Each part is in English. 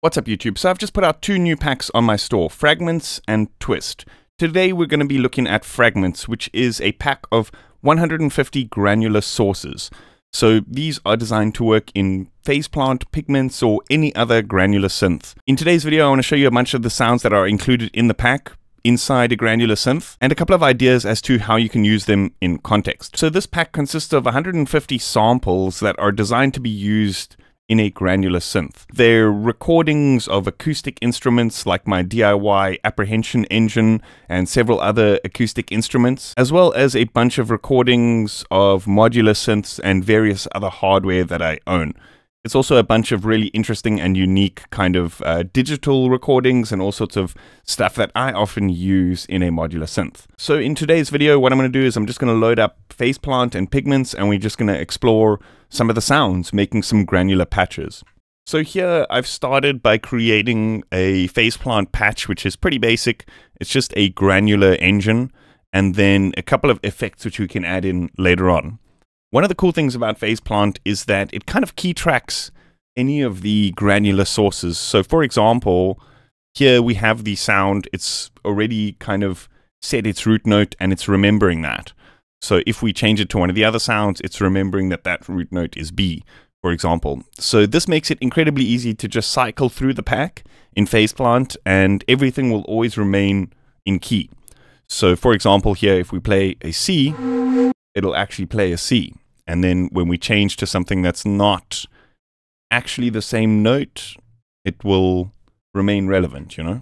What's up YouTube? So I've just put out two new packs on my store, Fragments and Twist. Today we're going to be looking at Fragments, which is a pack of 150 granular sources. So these are designed to work in phase plant, pigments, or any other granular synth. In today's video I want to show you a bunch of the sounds that are included in the pack, inside a granular synth, and a couple of ideas as to how you can use them in context. So this pack consists of 150 samples that are designed to be used in a granular synth. They're recordings of acoustic instruments like my DIY apprehension engine and several other acoustic instruments, as well as a bunch of recordings of modular synths and various other hardware that I own. It's also a bunch of really interesting and unique kind of digital recordings and all sorts of stuff that I often use in a modular synth. So in today's video, what I'm going to do is I'm just going to load up phase plant and pigments, and we're just going to explore some of the sounds, making some granular patches. So here I've started by creating a phase plant patch, which is pretty basic. It's just a granular engine, and then a couple of effects which we can add in later on. One of the cool things about phase plant is that it kind of key tracks any of the granular sources. So for example, here we have the sound, it's already kind of set its root note and it's remembering that. So if we change it to one of the other sounds, it's remembering that that root note is B, for example. So this makes it incredibly easy to just cycle through the pack in phase plant, and everything will always remain in key. So for example, here if we play a C, it'll actually play a C. And then when we change to something that's not actually the same note, it will remain relevant, you know?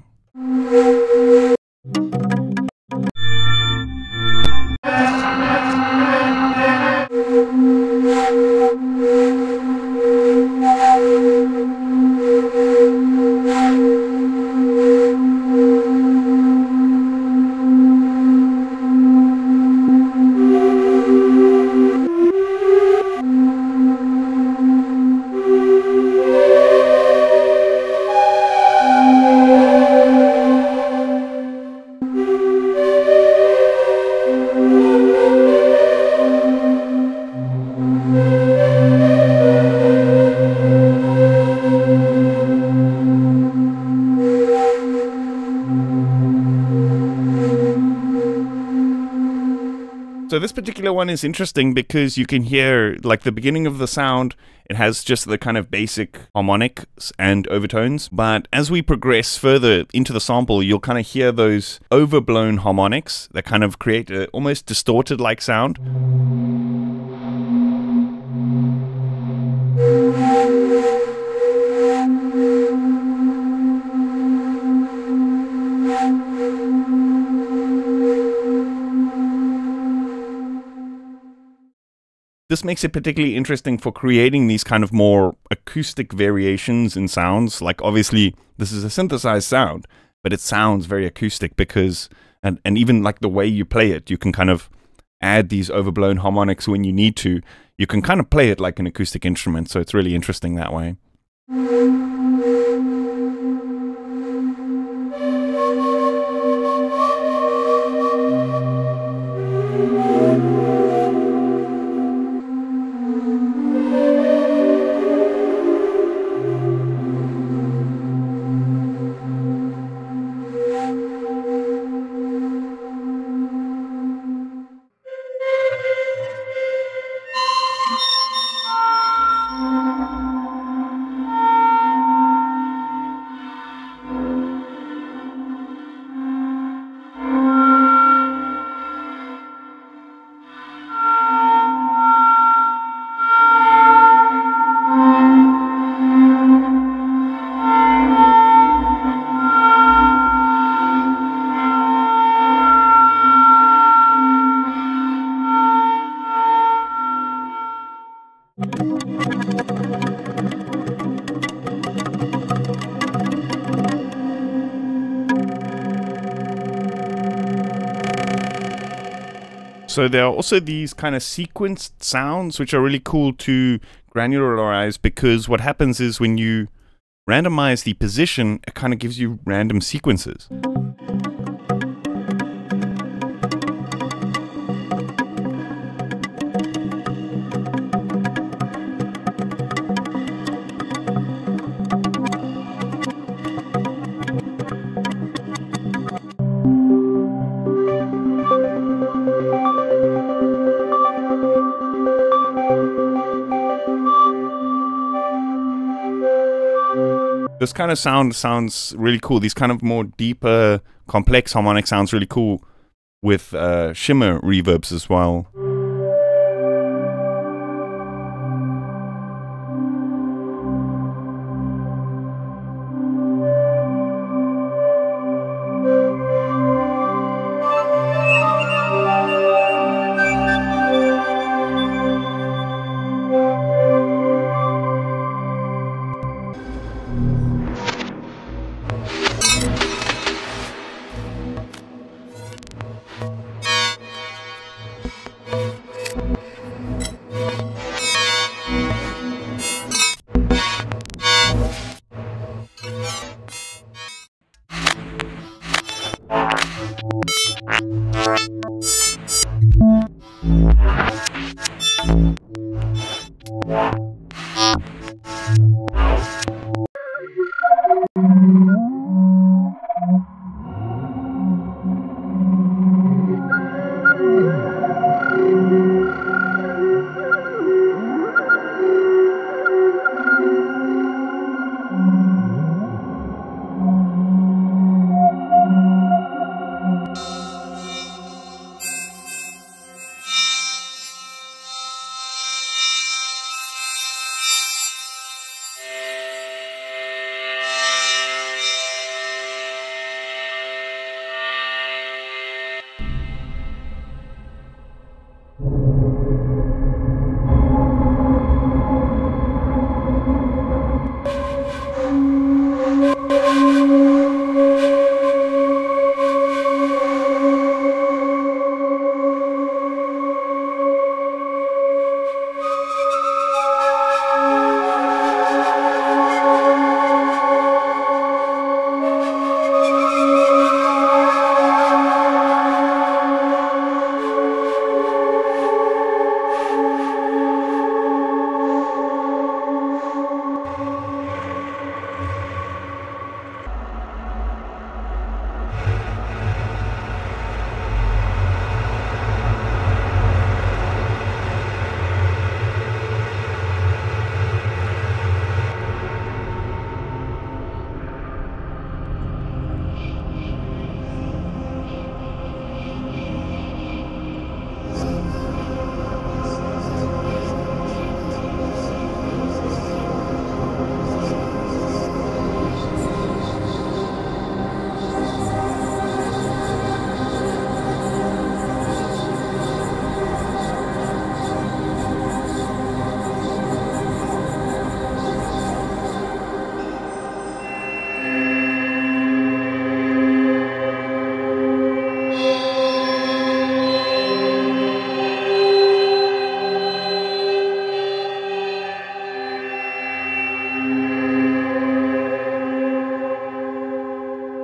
So this particular one is interesting because you can hear, like, the beginning of the sound, it has just the kind of basic harmonics and overtones. But as we progress further into the sample, you'll kind of hear those overblown harmonics that kind of create a almost distorted like sound. This makes it particularly interesting for creating these kind of more acoustic variations in sounds. Like, obviously, this is a synthesized sound, but it sounds very acoustic because, and even like the way you play it, you can kind of add these overblown harmonics when you need to. You can kind of play it like an acoustic instrument, so it's really interesting that way. So there are also these kind of sequenced sounds which are really cool to granularize, because what happens is when you randomize the position, it kind of gives you random sequences. This kind of sound sounds really cool. These kind of more deeper, complex harmonic sounds really cool with shimmer reverbs as well.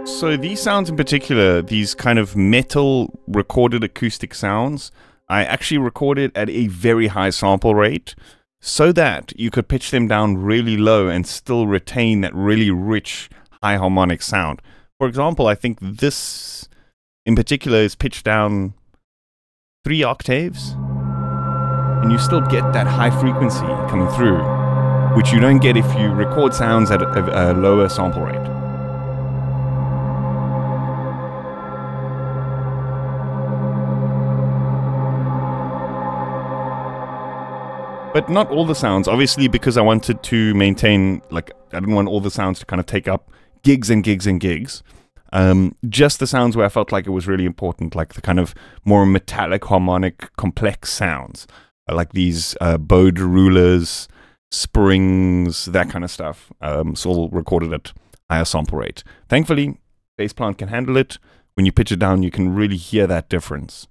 So these sounds in particular, these kind of metal recorded acoustic sounds, I actually recorded at a very high sample rate so that you could pitch them down really low and still retain that really rich high harmonic sound. For example, I think this in particular is pitched down 3 octaves and you still get that high frequency coming through, which you don't get if you record sounds at a lower sample rate. But not all the sounds, obviously, because I wanted to maintain, like, I didn't want all the sounds to kind of take up gigs and gigs and gigs. Just the sounds where I felt like it was really important, like the kind of more metallic, harmonic, complex sounds, like these bowed rulers, springs, that kind of stuff. It's all recorded at higher sample rate. Thankfully, bass plant can handle it. When you pitch it down, you can really hear that difference.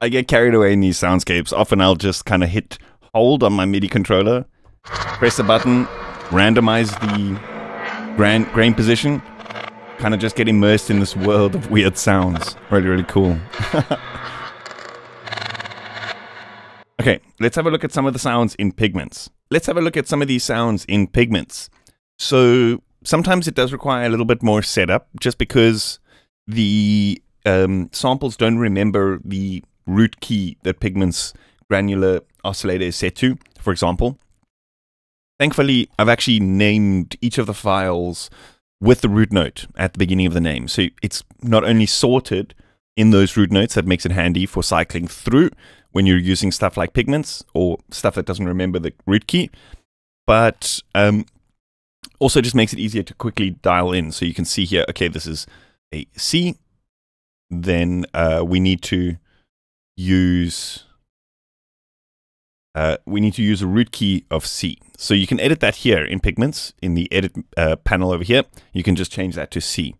I get carried away in these soundscapes. Often I'll just kind of hit hold on my MIDI controller, press a button, randomize the grain position, kind of just get immersed in this world of weird sounds. Really, really cool. Okay, let's have a look at some of the sounds in Pigments. Let's have a look at some of these sounds in Pigments. So sometimes it does require a little bit more setup, just because the samples don't remember the root key that Pigment's granular oscillator is set to, for example. Thankfully, I've actually named each of the files with the root note at the beginning of the name. So it's not only sorted in those root notes, that makes it handy for cycling through when you're using stuff like Pigments or stuff that doesn't remember the root key, but also just makes it easier to quickly dial in. So you can see here, okay, this is a C. Then we need to use a root key of C. So you can edit that here in Pigments in the edit panel over here. You can just change that to C.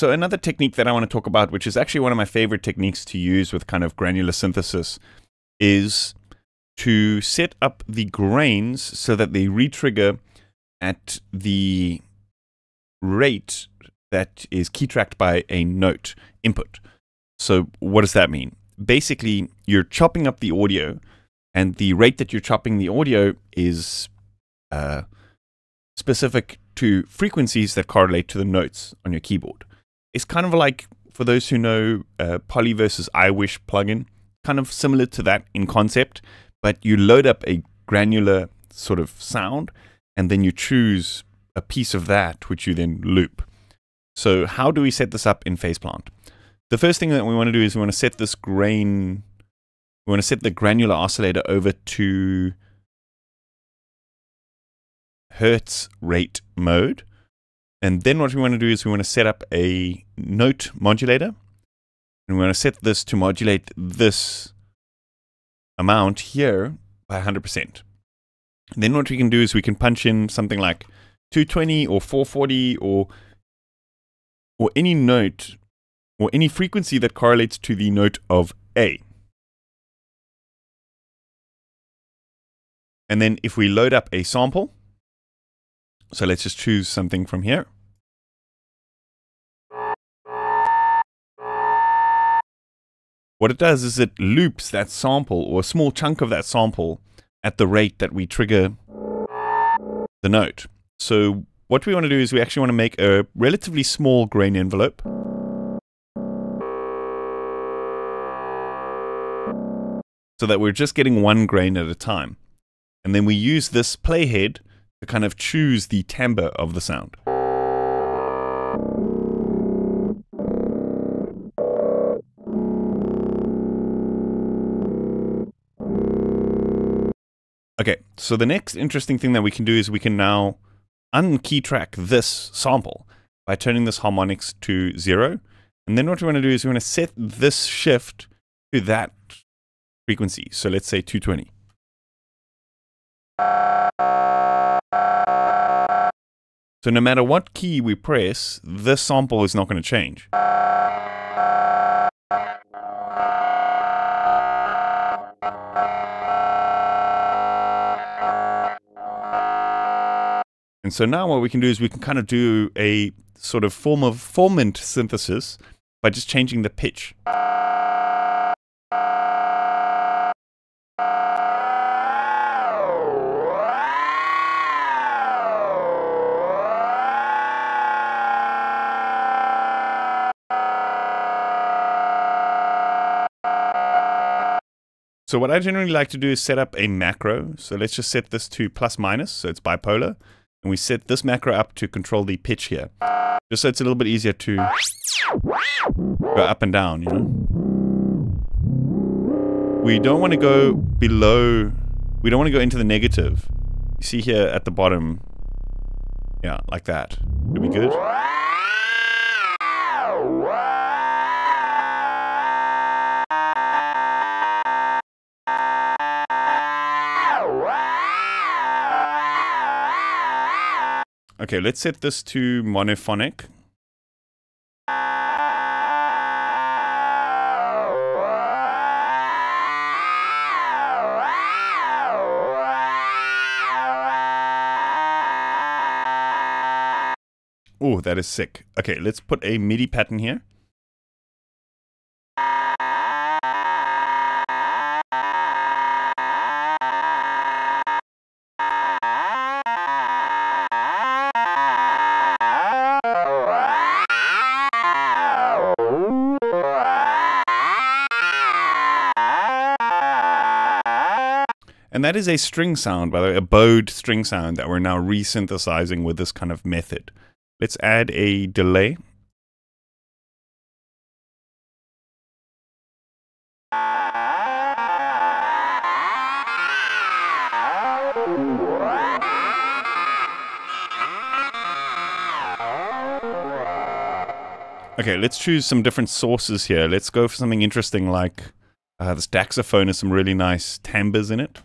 So another technique that I want to talk about, which is actually one of my favorite techniques to use with kind of granular synthesis, is to set up the grains so that they retrigger at the rate that is key tracked by a note input. So what does that mean? Basically, you're chopping up the audio and the rate that you're chopping the audio is specific to frequencies that correlate to the notes on your keyboard. It's kind of like, for those who know Poly versus iWish plugin, kind of similar to that in concept, but you load up a granular sort of sound, and then you choose a piece of that, which you then loop. So how do we set this up in Faceplant? The first thing that we want to do is we want to set this we want to set the granular oscillator over to Hertz rate mode. And then what we want to do is we want to set up a note modulator. And we want to set this to modulate this amount here by 100%. Then what we can do is we can punch in something like 220 or 440 or any note or any frequency that correlates to the note of A. And then if we load up a sample, so let's just choose something from here. What it does is it loops that sample, or a small chunk of that sample, at the rate that we trigger the note. So what we want to do is we actually want to make a relatively small grain envelope. So that we're just getting one grain at a time. And then we use this playhead to kind of choose the timbre of the sound. Okay, so the next interesting thing that we can do is we can now unkey track this sample by turning this harmonics to 0. And then what we want to do is we want to set this shift to that frequency. So let's say 220. So no matter what key we press, this sample is not going to change. And so now what we can do is we can kind of do a sort of form of formant synthesis by just changing the pitch. So what I generally like to do is set up a macro. So let's just set this to plus minus, so it's bipolar. And we set this macro up to control the pitch here. Just so it's a little bit easier to go up and down, you know. We don't want to go below, we don't want to go into the negative. You see here at the bottom, yeah, like that. It'll be good. Okay, let's set this to monophonic. Oh, that is sick. Okay, let's put a MIDI pattern here. And that is a string sound, by the way, a bowed string sound that we're now resynthesizing with this kind of method. Let's add a delay. Okay, let's choose some different sources here. Let's go for something interesting like this saxophone has some really nice timbres in it.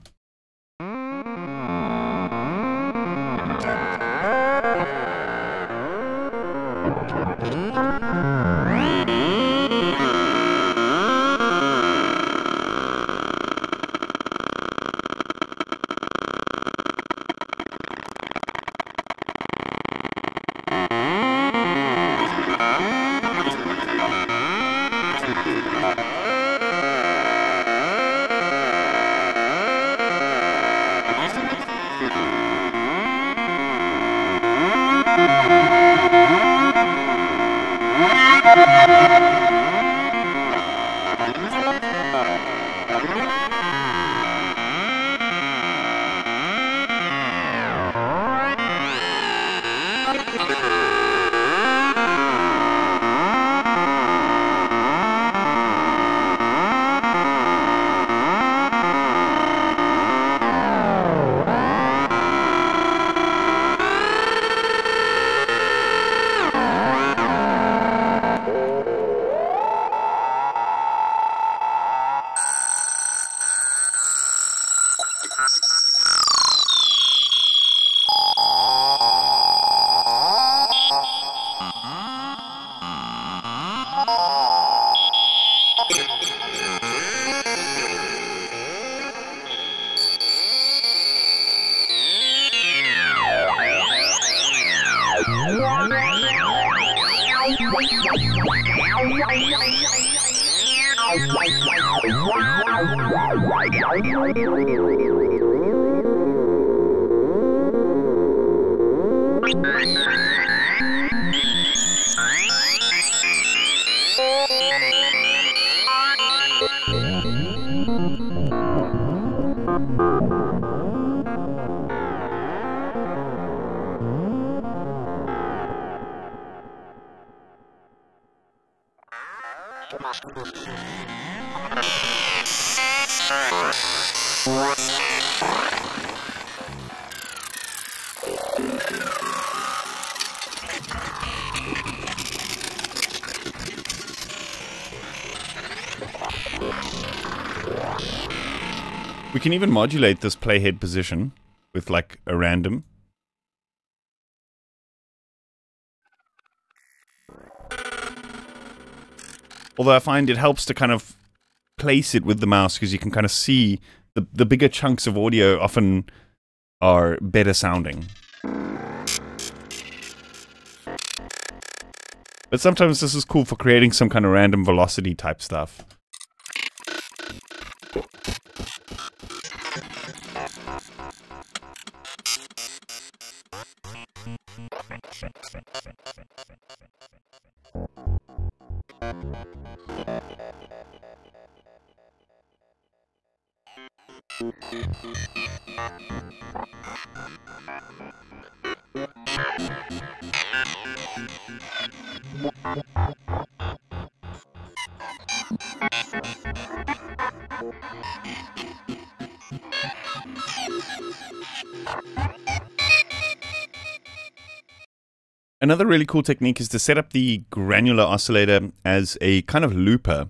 We can even modulate this playhead position with like a random. Although I find it helps to kind of place it with the mouse because you can kind of see the bigger chunks of audio often are better sounding. But sometimes this is cool for creating some kind of random velocity type stuff. Another really cool technique is to set up the granular oscillator as a kind of looper,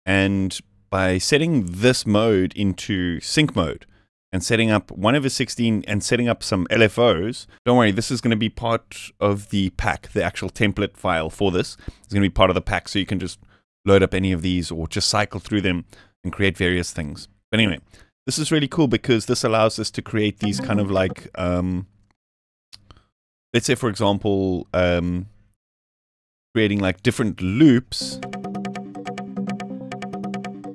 and by setting this mode into sync mode and setting up 1/16 and setting up some LFOs, don't worry, this is going to be part of the pack. The actual template file for this is going to be part of the pack, so you can just load up any of these or just cycle through them and create various things. But anyway, this is really cool because this allows us to create these kind of like let's say, for example, creating like different loops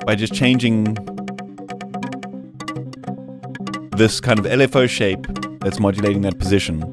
by just changing this kind of LFO shape that's modulating that position.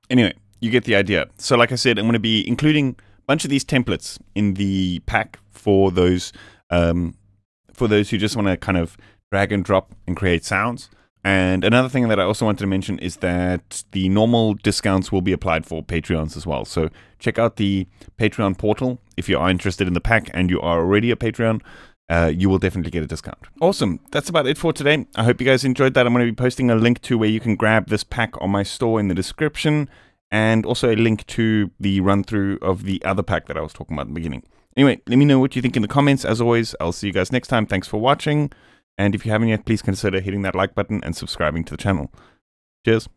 Anyway, you get the idea. So like I said, I'm going to be including a bunch of these templates in the pack for those who just want to kind of drag and drop and create sounds. And another thing that I also wanted to mention is that the normal discounts will be applied for Patreons as well. So check out the Patreon portal if you are interested in the pack and you are already a Patreon. You will definitely get a discount. Awesome. That's about it for today. I hope you guys enjoyed that. I'm going to be posting a link to where you can grab this pack on my store in the description, and also a link to the run through of the other pack that I was talking about in the beginning. Anyway, let me know what you think in the comments. As always, I'll see you guys next time. Thanks for watching. And if you haven't yet, please consider hitting that like button and subscribing to the channel. Cheers.